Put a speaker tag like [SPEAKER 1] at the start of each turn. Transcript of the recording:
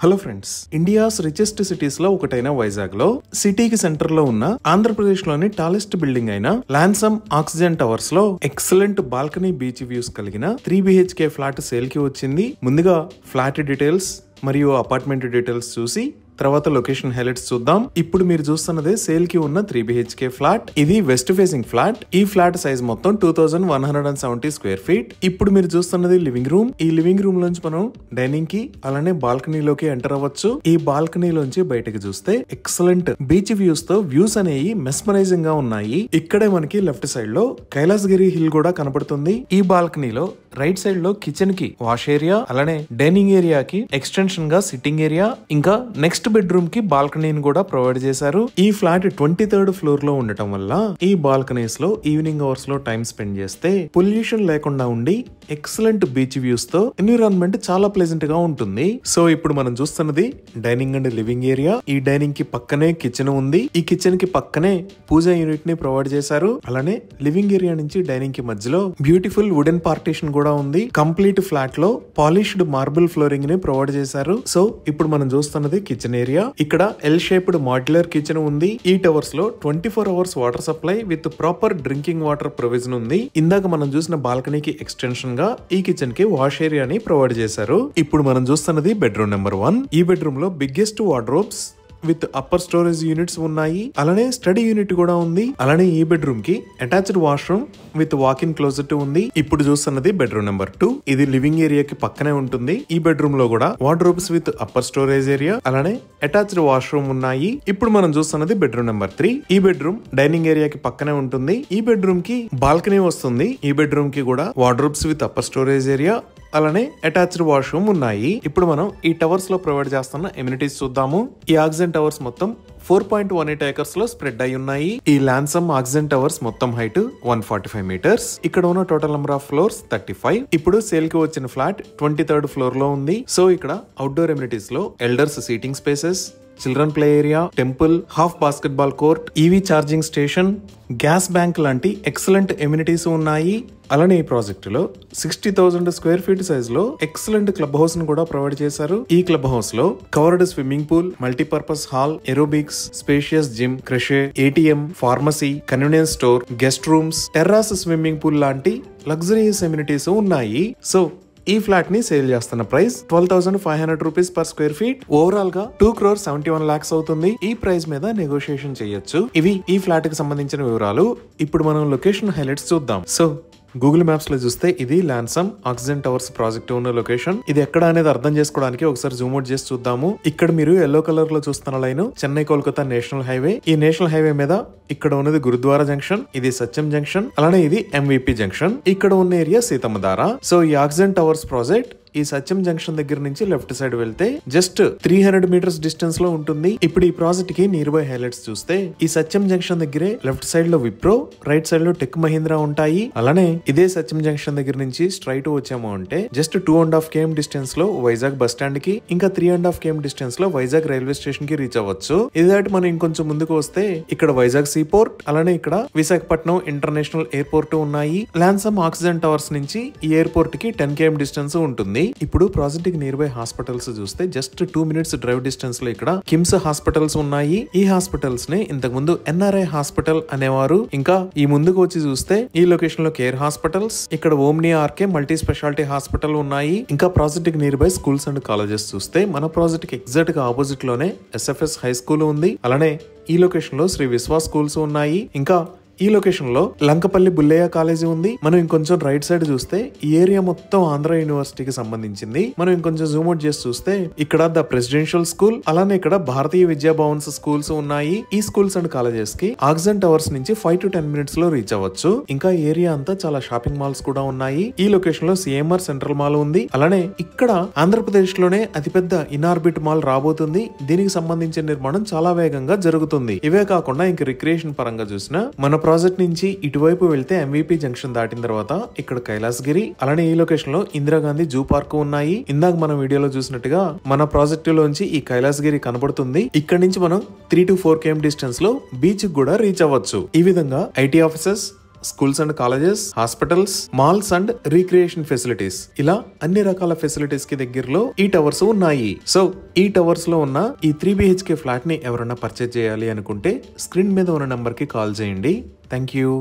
[SPEAKER 1] Hello friends, India's richest cities లో ఒకటైన వైజాగ్ లో సిటీకి సెంటర్ లో ఉన్న ఆంధ్రప్రదేశ్ లోని టాలెస్ట్ బిల్డింగ్ అయిన లాన్సమ్ ఆక్సిజన్ టవర్స్ లో ఎక్సలెంట్ బాల్కనీ బీచ్ వ్యూస్ కలిగిన 3 BHK ఫ్లాట్ సేల్ కి వచ్చింది. ముందుగా ఫ్లాట్ డీటెయిల్స్ మరియు అపార్ట్మెంట్ డీటెయిల్స్ చూసి తర్వాత లొకేషన్ హైలైట్స్ చూద్దాం. ఇప్పుడు మీరు చూస్తున్నదే సేల్ కి ఉన్న 3 BHK ఫ్లాట్. ఇది వెస్ట్ ఫేసింగ్ ఫ్లాట్. ఈ ఫ్లాట్ సైజ్ మొత్తం 2170 స్క్వేర్ ఫీట్. ఇప్పుడు మీరు చూస్తున్నది లివింగ్ రూమ్. ఈ లివింగ్ రూమ్ లోంచి మనం డైనింగ్ కి అలానే బాల్కనీలోకి ఎంటర్ అవ్వచ్చు. ఈ బాల్కనీలోంచి బయటకు చూస్తే ఎక్సలెంట్ బీచ్ వ్యూస్ తో వ్యూస్ అనేవి మెస్మరైజింగ్ గా ఉన్నాయి. ఇక్కడే మనకి లెఫ్ట్ సైడ్ లో కైలాసగిరి హిల్ కూడా కనబడుతుంది. ఈ బాల్కనీలో రైట్ సైడ్ లో కిచెన్ కి వాష్ ఏరియా అలానే డైనింగ్ ఏరియాకి ఎక్స్టెన్షన్ గా సిట్టింగ్ ఏరియా ఇంకా నెక్స్ట్ బెడ్రూమ్ కి బాల్కనీని కూడా ప్రొవైడ్ చేశారు. ఈ ఫ్లాట్ 23rd ఫ్లోర్ లో ఉండటం వల్ల ఈ బాల్కనీస్ లో ఈవినింగ్ అవర్స్ లో టైం స్పెండ్ చేస్తే పొల్యూషన్ లేకుండా ఉండి ఎక్సలెంట్ బీచ్ వ్యూస్ తో ఎన్విరాన్మెంట్ చాలా ప్లెజెంట్ గా ఉంటుంది. సో ఇప్పుడు మనం చూస్తున్నది డైనింగ్ అండ్ లివింగ్ ఏరియా. ఈ డైనింగ్ కి పక్కనే కిచెన్ ఉంది. ఈ కిచెన్ కి పక్కనే పూజా యూనిట్ ని ప్రొవైడ్ చేశారు. అలానే లివింగ్ ఏరియా నుంచి డైనింగ్ కి మధ్యలో బ్యూటిఫుల్ వుడెన్ పార్టీషన్ కూడా ఉంది. కంప్లీట్ ఫ్లాట్ లో పాలిష్డ్ మార్బుల్ ఫ్లోరింగ్ ని ప్రొవైడ్ చేశారు. సో ఇప్పుడు మనం చూస్తున్నది కిచెన్ ఏరియా. ఇక్కడ ఎల్ షేప్డ్ మాడ్యులర్ కిచెన్ ఉంది. ఈ టవర్స్ లో 24 hours water supply with proper drinking water provision ఉంది. ఇందాక మనం చూసిన బాల్కనీకి ఎక్స్టెన్షన్ గా ఈ కిచెన్ కి వాష్ ఏరియాని ప్రొవైడ్ చేశారు. ఇప్పుడు మనం చూస్తున్నది బెడ్రూమ్ నెంబర్ 1. ఈ బెడ్రూమ్ లో biggest wardrobes with upper storage units ఉన్నాయి. అలానే స్టడీ యూనిట్ కూడా ఉంది. అలానే ఈ బెడ్రూమ్ కి attached washroom with walk in closet ఉంది. ఇప్పుడు చూస్తున్నది బెడ్రూమ్ నెంబర్ 2. ఇది లివింగ్ ఏరియా కి పక్కనే ఉంటుంది. ఈ బెడ్రూమ్ లో కూడా wardrobes with upper storage area అలానే అటాచ్డ్ వాష్రూమ్ ఉన్నాయి. ఇప్పుడు మనం చూస్తున్నది బెడ్రూమ్ నెంబర్ 3. ఈ బెడ్రూమ్ డైనింగ్ ఏరియా కి పక్కనే ఉంటుంది. ఈ బెడ్రూమ్ కి బాల్కనీ వస్తుంది. ఈ బెడ్రూమ్ కి కూడా wardrobes with upper storage area అలానే అటాచ్డ్ వాష్రూమ్ ఉన్నాయి. ఇప్పుడు మనం ఈ టవర్స్ లో ప్రొవైడ్ చేస్తున్న ఎమ్యూనిటీస్ చూద్దాము. ఈ ఆక్సిజన్ టవర్స్ మొత్తం 4.18 acres లో స్ప్రెడ్ అయి ఉన్నాయి. ఈ లాన్సమ్ ఆక్సిజన్ టవర్స్ మొత్తం హైట్ 145 meters. ఇక్కడ ఉన్న టోటల్ నెంబర్ ఆఫ్ ఫ్లోర్స్ 35. ఇప్పుడు సేల్ కి వచ్చిన ఫ్లాట్ 23rd ఫ్లోర్ లో ఉంది. సో ఇక్కడ అవుట్డోర్ ఎమ్యూనిటీస్ లో elders seating spaces, children play area, temple, half basketball court, EV charging station, gas bank లాంటి ఎక్సలెంట్ ఎమ్యూనిటీస్ ఉన్నాయి. అలానే ఈ ప్రాజెక్ట్ లో 60,000 స్క్వేర్ ఫీట్ సైజ్ లో ఎక్సలెంట్ క్లబ్ హౌస్ ను కూడా ప్రొవైడ్ చేశారు. ఈ క్లబ్ హౌస్ లో covered swimming pool, multipurpose hall, aerobics, spacious gym, creche, ATM, pharmacy, convenience store, guest rooms, terrace swimming pool లాంటి లగ్జరీస్ ఎమ్యూనిటీస్ ఉన్నాయి. సో ఈ ఫ్లాట్ ని సేల్ చేస్తున్న price 12,500 rupees per square feet. Overall గా 2,71 lakhs అవుతుంది. ఈ price మీద negotiation చేయొచ్చు. ఇవి ఈ ఫ్లాట్ కి సంబంధించిన వివరాలు. ఇప్పుడు మనం లొకేషన్ హైలైట్స్ చూద్దాం. సో గూగుల్ మ్యాప్స్ లో చూస్తే ఇది లాన్సమ్ ఆక్సిజన్ టవర్స్ ప్రాజెక్ట్ ఉన్న లొకేషన్. ఇది ఎక్కడ అనేది అర్థం చేసుకోవడానికి ఒకసారి జూమ్ అవుట్ చేసి చూద్దాము. ఇక్కడ మీరు ఎల్లో కలర్ లో చూస్తున్న line Chennai Kolkata national highway. ఈ నేషనల్ హైవే మీద ఇక్కడ ఉన్నది గురుద్వారా జంక్షన్, ఇది సత్యం జంక్షన్, అలానే ఇది MVP జంక్షన్. ఇక్కడ ఉన్న ఏరియా సీతమ్మధార. సో ఈ ఆక్సిజన్ టవర్స్ ప్రాజెక్ట్ ఈ సత్యం జంక్షన్ దగ్గర నుంచి లెఫ్ట్ సైడ్ వెళ్తే జస్ట్ 300 meters డిస్టెన్స్ లో ఉంటుంది. ఇప్పుడు ఈ ప్రాజెక్ట్ కి నియర్ బై హైలైట్స్ చూస్తే ఈ సత్యం జంక్షన్ దగ్గరే లెఫ్ట్ సైడ్ లో విప్రో, రైట్ సైడ్ లో టెక్ మహీంద్రా ఉంటాయి. అలానే ఇదే సత్యం జంక్షన్ దగ్గర నుంచి స్ట్రైట్ వచ్చాము అంటే జస్ట్ 2.5 km డిస్టెన్స్ లో వైజాగ్ బస్ స్టాండ్ కి, ఇంకా 3.5 km డిస్టెన్స్ లో వైజాగ్ రైల్వే స్టేషన్ కి రీచ్ అవ్వచ్చు. ఇది దాటి మనం ఇంకొంచెం ముందుకు వస్తే ఇక్కడ వైజాగ్ సీ పోర్ట్ అలానే ఇక్కడ విశాఖపట్నం ఇంటర్నేషనల్ ఎయిర్పోర్ట్ ఉన్నాయి. లాన్సమ్ ఆక్సిజన్ టవర్స్ నుంచి ఈ ఎయిర్పోర్ట్ కి 10 km డిస్టెన్స్ ఉంటుంది. ఇప్పుడు ప్రాజెక్ట్ కి నియర్ బై హాస్పిటల్స్ చూస్తే జస్ట్ 2 minutes డ్రైవ్ డిస్టెన్స్ లో ఇక్కడ కిమ్స్ హాస్పిటల్స్ ఉన్నాయి. ఈ హాస్పిటల్స్ ని ఇంతకు ముందు NRI హాస్పిటల్ అనేవారు. ఇంకా ఈ ముందుకు వచ్చి చూస్తే ఈ లొకేషన్ లో కేర్ హాస్పిటల్స్, ఇక్కడ omni RK multi speciality hospital ఉన్నాయి. ఇంకా ప్రాజెక్ట్ కి near by schools and colleges చూస్తే మన ప్రాజెక్ట్ కి ఎగ్జాక్ట్ గా ఆపోజిట్ లోనే SFS హై స్కూల్ ఉంది. అలానే ఈ లొకేషన్ లో శ్రీ విశ్వాస్ స్కూల్స్ ఉన్నాయి. ఇంకా ఈ లొకేషన్ లో లంకపల్లి బుల్లయ్య కాలేజీ ఉంది. మనం ఇంకొంచెం రైట్ సైడ్ చూస్తే ఈ ఏరియా మొత్తం ఆంధ్ర యూనివర్సిటీకి సంబంధించింది. మనం ఇంకొంచెం జూమ్ అవుట్ చేసి చూస్తే ఇక్కడ ద ప్రెసిడెన్షియల్ స్కూల్ అలానే ఇక్కడ భారతీయ విద్యా భవన్స్ స్కూల్స్ ఉన్నాయి. ఈ స్కూల్స్ అండ్ కాలేజెస్ కి ఆక్సిజన్ టవర్స్ నుంచి 5 to 10 minutes లో రీచ్ అవ్వచ్చు. ఇంకా ఏరియా అంతా చాలా షాపింగ్ మాల్స్ కూడా ఉన్నాయి. ఈ లొకేషన్ లో CMR సెంట్రల్ మాల్ ఉంది. అలానే ఇక్కడ ఆంధ్రప్రదేశ్ లోనే అతిపెద్ద ఇన్ఆర్బిట్ మాల్ రాబోతుంది. దీనికి సంబంధించిన నిర్మాణం చాలా వేగంగా జరుగుతుంది. ఇవే కాకుండా ఇంక రిక్రియేషన్ పరంగా చూసిన మన ప్రాజెక్ట్ నుంచి ఇటువైపు వెళ్తే MVP జంక్షన్ దాటిన తర్వాత ఇక్కడ కైలాసగిరి అలానే ఈ లొకేషన్ లో ఇందిరాగాంధీ జూ పార్క్ ఉన్నాయి. ఇందాక మనం వీడియోలో చూసినట్టుగా మన ప్రాజెక్టు లోంచి ఈ కైలాసగిరి కనబడుతుంది. ఇక్కడ నుంచి మనం 3 to 4 km డిస్టెన్స్ లో బీచ్ కూడా రీచ్ అవ్వచ్చు. ఈ విధంగా IT offices, schools and colleges, hospitals, malls and recreation facilities, ఇలా అన్ని రకాల ఫెసిలిటీస్ కి దగ్గరలో ఈ టవర్స్ ఉన్నాయి. సో ఈ టవర్స్ లో ఉన్న ఈ 3 BHK ఫ్లాట్ ని ఎవరైనా పర్చేజ్ చేయాలి అనుకుంటే స్క్రీన్ మీద ఉన్న నంబర్ కి కాల్ చేయండి. Thank you.